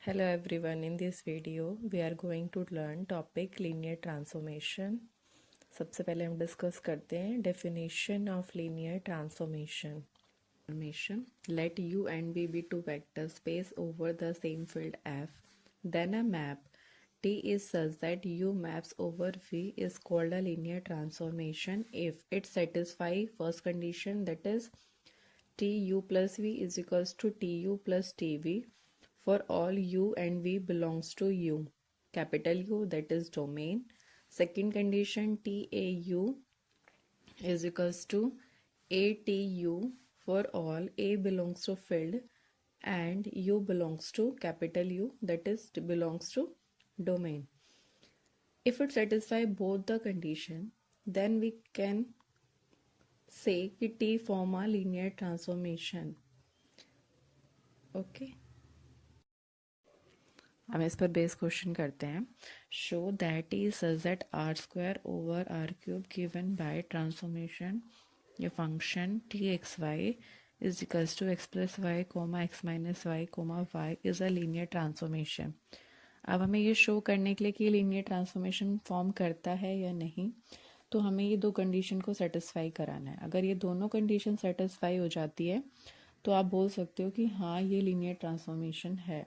Hello everyone, in this video we are going to learn topic linear transformation. सबसे पहले हम discuss करते हैं definition of linear transformation. Let U and V be two vector space over the same field F. Then a map T is such that U maps over V is called a linear transformation if it satisfies first condition, that is Tu plus V is equals to Tu plus Tv for all U and V belongs to U. Capital U, that is domain. Second condition, TAU is equals to ATU for all A belongs to field and U belongs to capital U, that is belongs to domain. If it satisfies both the condition, then we can say कि T form a linear transformation. Okay. हम इस पर base question करते हैं. Show that is such that R square over R cube given by transformation ये function T X Y is equals to X plus Y comma X minus Y comma Y is a linear transformation. अब हमें ये show करने के लिए कि linear transformation form करता है या नहीं, तो हमें ये दो कंडीशन को सेटिस्फाई कराना है. अगर ये दोनों कंडीशन सेटिस्फाई हो जाती है तो आप बोल सकते हो कि हाँ ये लीनियर ट्रांसफॉर्मेशन है.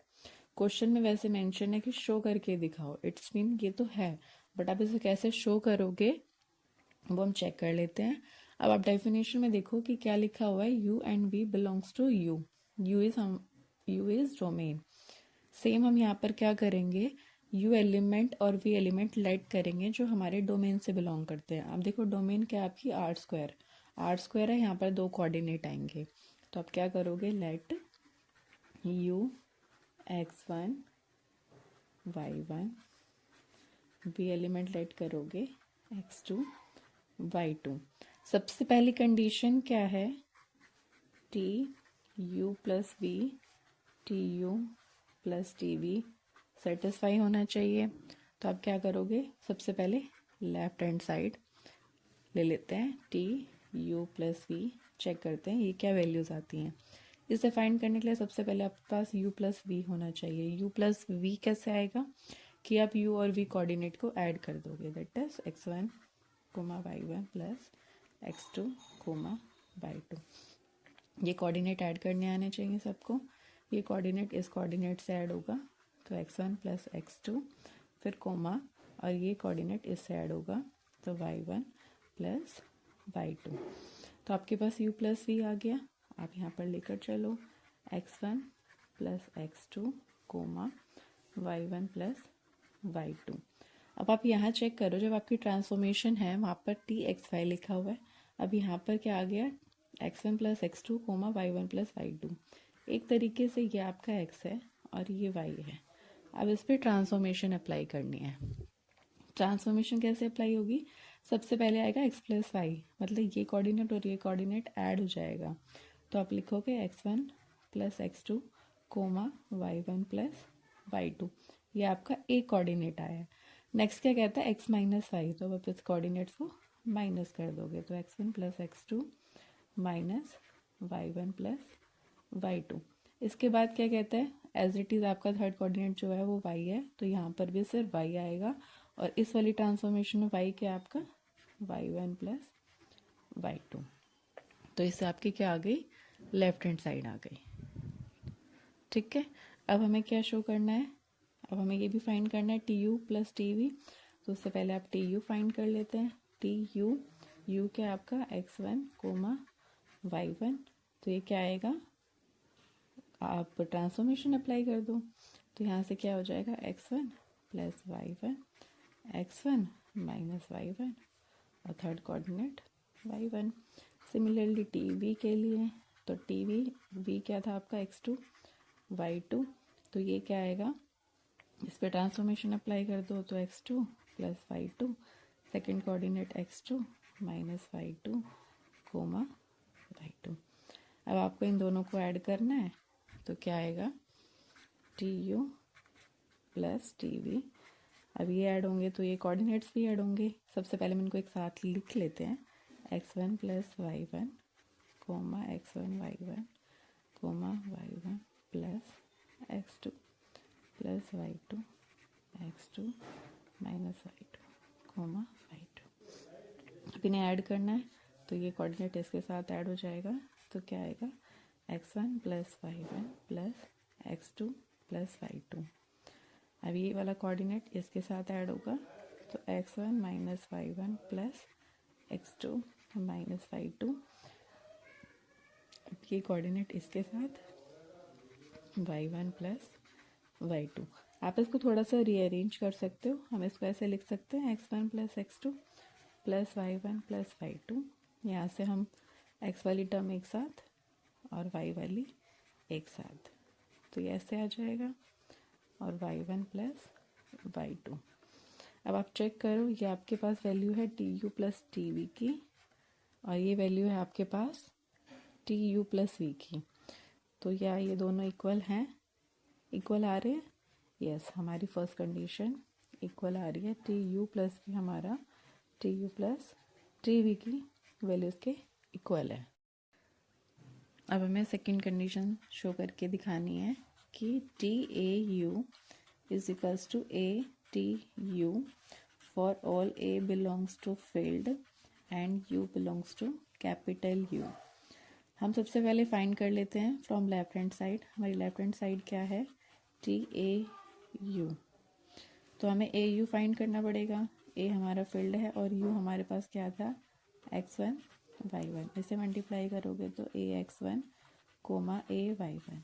क्वेश्चन में वैसे मेंशन है कि शो करके दिखाओ, इट्स मीन ये तो है, बट आप इसे कैसे शो करोगे वो हम चेक कर लेते हैं. अब आप डेफिनेशन में देखो कि क्या लिखा हुआ है, u and v belongs to U. U is domain. Same हम यहाँ पर क्या करेंगे, यू एलिमेंट और वी एलिमेंट लेट करेंगे जो हमारे डोमेन से बिलोंग करते हैं. अब देखो डोमेन क्या है आपकी आर स्क्वायर है. यहाँ पर दो कोऑर्डिनेट आएंगे, तो आप क्या करोगे, let u x1 y1 b element let करोगे x2 y2. सबसे पहली कंडीशन क्या है, T u plus v T u plus T v satisfy होना चाहिए. तो आप क्या करोगे, सबसे पहले लेफ्ट हैंड साइड ले लेते हैं, T u plus v check करते हैं ये क्या वैल्यूज आती हैं. इसे फाइंड करने के लिए सबसे पहले आपके पास u प्लस वी होना चाहिए. u प्लस वी कैसे आएगा कि आप u और v कोऑर्डिनेट को ऐड कर दोगे, that is x1 comma y1 plus x2 comma y2. ये कोऑर्डिनेट ऐड करने आने चाहिए सबको. ये कोऑर्डिनेट इस कोऑर्डिनेट से ऐड होगा तो x1 प्लस x2 फिर कोमा, और ये कोऑर्डिनेट इससे ऐड होगा तो y1 प्लस y2. तो आपके पास u प्लस वी आ गया. आप यहाँ पर लेकर चलो x1 plus x2 coma y1 plus y2. अब आप यहाँ चेक करो, जब आपकी ट्रांसफॉर्मेशन है वहाँ पर टी एक्स वाई लिखा हुआ है. अब यहाँ पर क्या आ गया, x1 plus x2 coma y1 plus y2. एक तरीके से ये आपका x है और ये y है. अब इस पर ट्रांसफॉर्मेशन अप्लाई करनी है. ट्रांसफॉर्मेशन कैसे अप्लाई होगी, सबसे पहले आएगा x प्लस वाई, मतलब ये कोऑर्डिनेट और ये कोऑर्डिनेट ऐड हो जाएगा. तो आप लिखोगे x1 plus x2 coma y1 plus y2. ये आपका एक कोऑर्डिनेट आया. नेक्स्ट क्या कहता है, x माइनस वाई, तो अब आप इस कोऑर्डिनेट्स को माइनस कर दोगे तो x1 plus x2 minus y1 plus y2. इसके बाद क्या कहता है, एज इट इज़ आपका थर्ड कोऑर्डिनेट जो है वो y है, तो यहाँ पर भी सिर्फ y आएगा. और इस वाली ट्रांसफॉर्मेशन में y क्या आपका y1 प्लस y2. तो इससे आपकी क्या आ गई, लेफ्ट हैंड साइड आ गई. ठीक है. अब हमें क्या शो करना है, अब हमें ये भी फाइंड करना है T u plus T we. तो उससे पहले आप टी यू फाइंड कर लेते हैं. टी यू क्या आपका x1 कोमा y1. तो ये क्या आएगा, आप ट्रांसफॉर्मेशन अप्लाई कर दो. तो यहाँ से क्या हो जाएगा, x1 plus y1 x1 minus y1 और third coordinate y1. Similarly T V के लिए, तो टी वी क्या था आपका x2 y2. तो ये क्या आएगा, इस पर ट्रांसफॉर्मेशन अप्लाई कर दो तो x2 plus y2, second coordinate x2 minus y2 comma y2. अब आपको इन दोनों को ऐड करना है तो क्या आएगा, T u plus T we. अब ये ऐड होंगे तो ये कोऑर्डिनेट्स भी ऐड होंगे. सबसे पहले हम इनको एक साथ लिख लेते हैं, x1 plus y1 comma x1 y1 comma y1 plus x2 plus y2 x2 minus y2 comma y2। अब इन्हें ऐड करना है तो ये कोऑर्डिनेट इसके साथ ऐड हो जाएगा, तो क्या आएगा x1 plus y1 plus x2 plus y2। अब ये वाला कोऑर्डिनेट इसके साथ ऐड होगा तो x1 minus y1 plus x2 minus y2। अब ये कोऑर्डिनेट इसके साथ y1 प्लस y2। आप इसको थोड़ा सा रीअरेंज कर सकते हो, हम इसको ऐसे लिख सकते हैं x1 plus x2 plus y1 plus y2। यहाँ से हम x वाली टर्म एक साथ और y वाली एक साथ, तो ये ऐसे आ जाएगा और y1 प्लस y2। अब आप चेक करो, ये आपके पास वैल्यू है tu प्लस tv की और ये वैल्यू है आपके पास tu प्लस v की। तो या ये दोनों इक्वल हैं, इक्वल आ रहे हैं? यस, हमारी फर्स्ट कंडीशन इक्वल आ रही है। tu प्लस v हमारा tu प्लस tv की वैल्यूज़ के इक्वल है। अब हमें सेकंड कंडीशन शो करके दिखानी है कि TAU is equals to ATU for all A belongs to field and U belongs to capital U। हम सबसे पहले फाइंड कर लेते हैं फ्रॉम लेफ्ट हैंड साइड। हमारी लेफ्ट हैंड साइड क्या है? TAU। तो हमें AU फाइंड करना पड़ेगा। A हमारा फील्ड है और U हमारे पास क्या था? x1 y1। इसे मल्टीप्लाई करोगे तो ax1 कोमा ay1।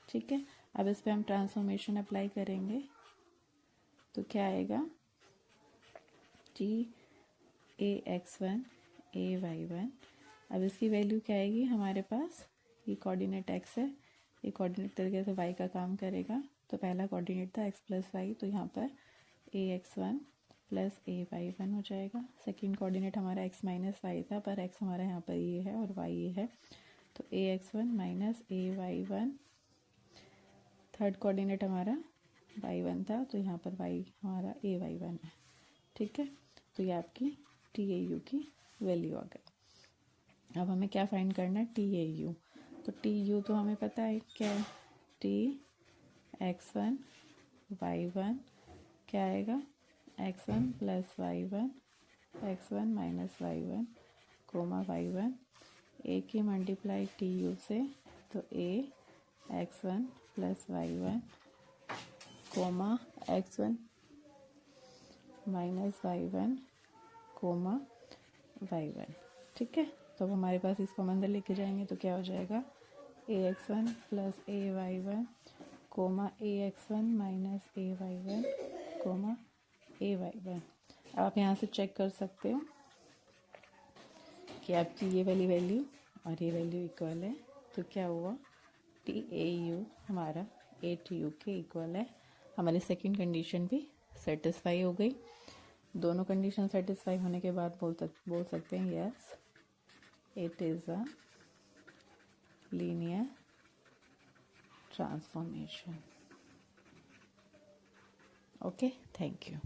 ठीक है, अब इस पे हम ट्रांसफॉर्मेशन अप्लाई करेंगे तो क्या आएगा? ax1 ay1। अब इसकी वैल्यू क्या आएगी हमारे पास? ये कोऑर्डिनेट x है, ये कोऑर्डिनेट तरीके से y का काम करेगा। तो पहला कोऑर्डिनेट था x प्लस वाई, तो यहाँ पर ax1 प्लस ay1 हो जाएगा। सेकंड कोऑर्डिनेट हमारा x माइनस वाई था, पर x हमारा यहाँ पर ये है और y ये है, तो ax1 minus ay1। Third coordinate हमारा y1 था, तो यहाँ पर y हमारा ay1 है। ठीक है, तो ये आपकी TAU की वैल्यू आ गई। अब हमें क्या फाइंड करना है? TAU। तो TU तो हमें पता है क्या है, Tx1 y1 क्या आएगा? x1 plus y1 x1 minus y1 comma y1। a की मल्टीप्लाई TU से, तो a x1 plus y1 comma x1 minus y1 comma y1। ठीक है, तो अब हमारे पास इसको हम अंदर लेके जाएंगे तो क्या हो जाएगा? ax1 plus ay1 coma ax1 minus ay1 coma ay1। आप यहाँ से चेक कर सकते हो कि आपकी ये वाली वैल्यू और ये वैल्यू इक्वल है, तो क्या हुआ? TAU हमारा ATU के इक्वल है। हमारी सेकंड कंडीशन भी सेटिस्फाई हो गई। दोनों कंडीशन सेटिस्फाई होने के बाद बोल सकते हैं yes it is a linear transformation. Okay, thank you.